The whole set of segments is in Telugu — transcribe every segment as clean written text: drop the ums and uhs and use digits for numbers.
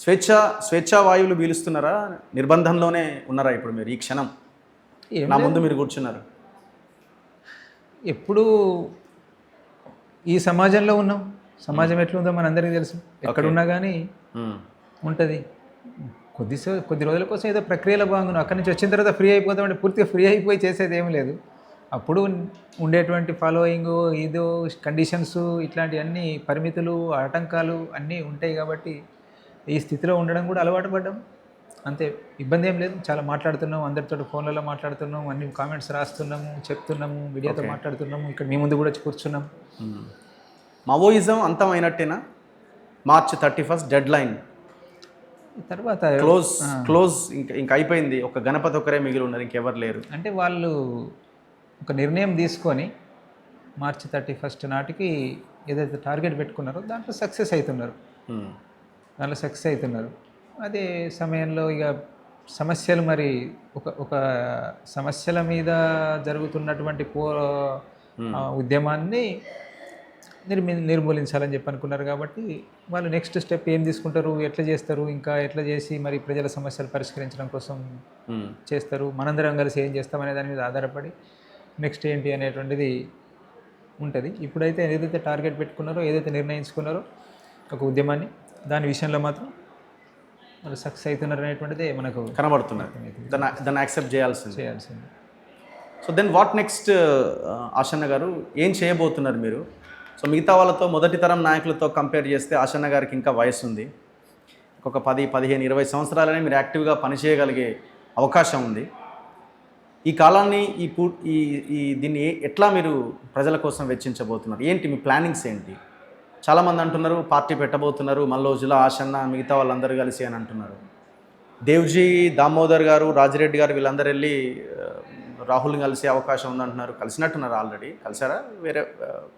స్వేచ్ఛా వాయువులు పీలుస్తున్నారా, నిర్బంధంలోనే ఉన్నారా ఇప్పుడు మీరు ఈ క్షణం? నా ముందు మీరు కూర్చున్నారు. ఎప్పుడు ఈ సమాజంలో ఉన్నాం, సమాజం ఎట్లుందో మనందరికీ తెలుసు. ఎక్కడున్నా కానీ ఉంటుంది. కొద్ది రోజుల కోసం ఏదో ప్రక్రియలో బాగున్నాం, అక్కడి నుంచి వచ్చిన తర్వాత ఫ్రీ అయిపోతామంటే పూర్తిగా ఫ్రీ అయిపోయి చేసేది ఏం లేదు. అప్పుడు ఉండేటువంటి ఫాలోయింగ్, ఇదో కండిషన్స్, ఇట్లాంటివన్నీ పరిమితులు, ఆటంకాలు అన్నీ ఉంటాయి. కాబట్టి ఈ స్థితిలో ఉండడం కూడా అలవాటు పడ్డాం, అంతే. ఇబ్బంది ఏం లేదు. చాలా మాట్లాడుతున్నాము, అందరితో ఫోన్లలో మాట్లాడుతున్నాము, అన్ని కామెంట్స్ రాస్తున్నాము, చెప్తున్నాము, మీడియాతో మాట్లాడుతున్నాము, ఇక్కడ మీ ముందు కూడా కూర్చున్నాం. మావోయిజం అంతమైనట్టేనా? March 31 డెడ్ లైన్ తర్వాత క్లోజ్ ఇంకా అయిపోయింది. ఒక గణపతి ఒకరే మిగిలి ఉన్నారు, ఇంకెవరు లేరు. అంటే వాళ్ళు ఒక నిర్ణయం తీసుకొని March 31 నాటికి ఏదైతే టార్గెట్ పెట్టుకున్నారో దాంట్లో సక్సెస్ అవుతున్నారు. అదే సమయంలో ఇక సమస్యలు, మరి ఒక సమస్యల మీద జరుగుతున్నటువంటి ఉద్యమాన్ని నిర్మూలించాలని చెప్పి అనుకున్నారు. కాబట్టి వాళ్ళు నెక్స్ట్ స్టెప్ ఏం తీసుకుంటారు, ఎట్లా చేస్తారు, ఇంకా ఎట్లా చేసి మరి ప్రజల సమస్యలు పరిష్కరించడం కోసం చేస్తారు, మనందరం కలిసి ఏం చేస్తామనే దాని మీద ఆధారపడి నెక్స్ట్ ఏంటి అనేటువంటిది ఉంటుంది. ఇప్పుడైతే ఏదైతే టార్గెట్ పెట్టుకున్నారో, ఏదైతే నిర్ణయించుకున్నారో ఒక ఉద్యమాన్ని, దాని విషయంలో మాత్రం వాళ్ళు సక్సెస్ అవుతున్నారు అనేటువంటిది మనకు కనబడుతున్నారు. దాన్ని యాక్సెప్ట్ చేయాల్సింది. So then what next? Ashanna గారు ఏం చేయబోతున్నారు మీరు? సో మిగతా వాళ్ళతో, మొదటి తరం నాయకులతో కంపేర్ చేస్తే ఆశన్న గారికి ఇంకా వయసు ఉంది. ఒక 10, 15, 20 సంవత్సరాలనే మీరు యాక్టివ్గా పనిచేయగలిగే అవకాశం ఉంది. ఈ కాలాన్ని దీన్ని ఎట్లా మీరు ప్రజల కోసం వెచ్చించబోతున్నారు? ఏంటి మీ ప్లానింగ్స్ ఏంటి? చాలామంది అంటున్నారు పార్టీ పెట్టబోతున్నారు మల్లోజుల ఆశన్న మిగతా వాళ్ళందరూ కలిసి అని అంటున్నారు. దేవ్జీ, దామోదర్ గారు, రాజిరెడ్డి గారు వీళ్ళందరూ వెళ్ళి రాహుల్ని కలిసే అవకాశం ఉందంటున్నారు. కలిసినట్టున్నారు, ఆల్రెడీ కలిసారా? వేరే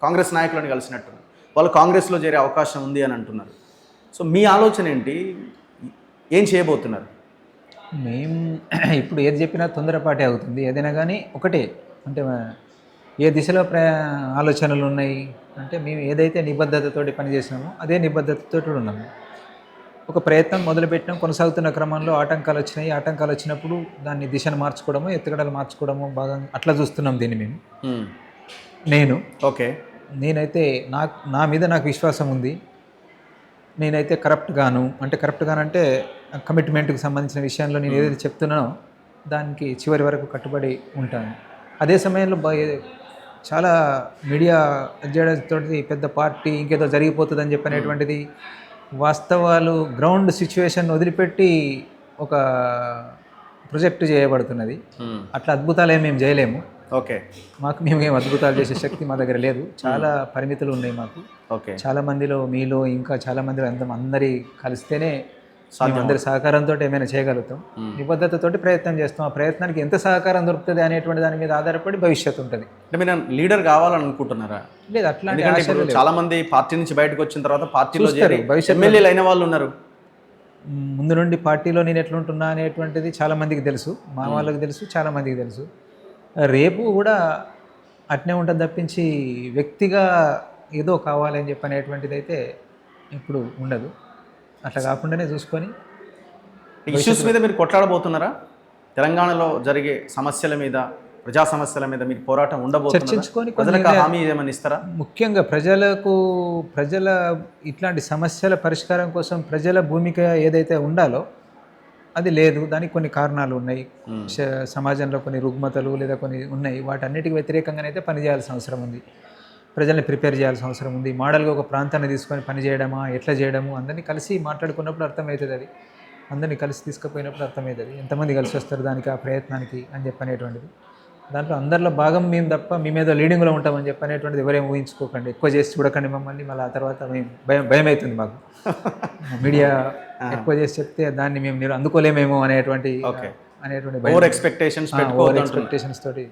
కాంగ్రెస్ నాయకులను కలిసినట్టున్నారు. వాళ్ళు కాంగ్రెస్లో చేరే అవకాశం ఉంది అని అంటున్నారు. సో మీ ఆలోచన ఏంటి? ఏం చేయబోతున్నారు? మేము ఇప్పుడు ఏది చెప్పినా తొందరపాటే అవుతుంది. ఏదైనా కానీ ఒకటే, అంటే ఏ దిశలో ఆలోచనలు ఉన్నాయి అంటే మేము ఏదైతే నిబద్ధతతోటి పనిచేసినామో అదే నిబద్ధతతో ఉన్నాము. ఒక ప్రయత్నం మొదలుపెట్టినాం, కొనసాగుతున్న క్రమంలో ఆటంకాలు వచ్చినాయి. ఆటంకాలు వచ్చినప్పుడు దాన్ని దిశను మార్చుకోవడము, ఎత్తుగడలు మార్చుకోవడము భాగంగా అట్లా చూస్తున్నాం దీన్ని మేము. నేనైతే నా మీద నాకు విశ్వాసం ఉంది. నేనైతే కరప్ట్ గాను అంటే కమిట్మెంట్కి సంబంధించిన విషయంలో నేను ఏదైతే చెప్తున్నానో దానికి చివరి వరకు కట్టుబడి ఉంటాను. అదే సమయంలో చాలా మీడియా తోటి పెద్ద పార్టీ ఇంకేదో జరిగిపోతుందని చెప్పనేటువంటిది వాస్తవాలు, గ్రౌండ్ సిచ్యువేషన్ వదిలిపెట్టి ఒక ప్రొజెక్ట్ చేయబడుతున్నది. అట్లా అద్భుతాలు మేము చేయలేము. మేము అద్భుతాలు చేసే శక్తి మా దగ్గర లేదు. చాలా పరిమితులు ఉన్నాయి మాకు. చాలా మందిలో, మీలో, ఇంకా చాలా మందిలో అందరి కలిస్తేనే అందరి సహకారంతో ఏమైనా చేయగలుగుతాం. నిబద్ధతతోటి ప్రయత్నం చేస్తాం. ఆ ప్రయత్నానికి ఎంత సహకారం దొరుకుతుంది అనేటువంటి దాని మీద ఆధారపడి భవిష్యత్తు ఉంటుంది. అంటే మీరు లీడర్ కావాలనుకుంటున్నారా? లేదు, అట్లాంటి చాలా మంది పార్టీ నుంచి బయటకు వచ్చిన తర్వాత పార్టీలో ఎమ్మెల్యేలు అయిన వాళ్ళు ఉన్నారు. ముందు నుండి పార్టీలో నేను ఎట్లుంటున్నా అనేటువంటిది చాలా మందికి తెలుసు, మా వాళ్ళకి తెలుసు, చాలా మందికి తెలుసు. రేపు కూడా అట్నే ఉంటుంది తప్పించి వ్యక్తిగా ఏదో కావాలి అని చెప్పనేటువంటిది అయితే ఇప్పుడు ఉండదు. అట్లా కాకుండానే చూసుకొని ఇష్యూస్ మీద మీరు కొట్లాడబోతున్నారా? తెలంగాణలో జరిగే సమస్యల మీద, ప్రజా సమస్యల మీద మీకు పోరాటం ఉండబోతుందా? చర్చించుకొని ప్రజలకు హామీ ఏమని ఇస్తారా? ముఖ్యంగా ప్రజల ఇట్లాంటి సమస్యల పరిష్కారం కోసం ప్రజల భూమిక ఏదైతే ఉండాలో అది లేదు. దానికి కొన్ని కారణాలు ఉన్నాయి. సమాజంలో కొన్ని రుగ్మతలు లేదా కొన్ని ఉన్నాయి. వాటన్నిటికి వ్యతిరేకంగానైతే పనిచేయాల్సిన అవసరం ఉంది. ప్రజల్ని ప్రిపేర్ చేయాల్సిన అవసరం ఉంది. మోడల్గా ఒక ప్రాంతాన్ని తీసుకొని పని చేయడమా, ఎట్లా చేయడము, అందరినీ కలిసి మాట్లాడుకున్నప్పుడు అర్థమవుతుంది. అది అందరినీ కలిసి తీసుకుపోయినప్పుడు అర్థమవుతుంది ఎంతమంది కలిసి వస్తారు దానికి, ఆ ప్రయత్నానికి అని చెప్పనేటువంటిది. దాంట్లో అందరిలో భాగం మేము తప్ప మేమేదో లీడింగ్లో ఉంటామని చెప్పనేటువంటిది ఎవరేం ఊహించుకోకండి. ఎక్కువ చేసి చూడకండి మమ్మల్ని. మళ్ళీ ఆ తర్వాత మేము భయం అవుతుంది మాకు. మీడియా ఎక్కువ చేసి చెప్తే దాన్ని మేము అందుకోలేమేమో అనేటువంటి ఎక్స్పెక్టేషన్స్ తోటి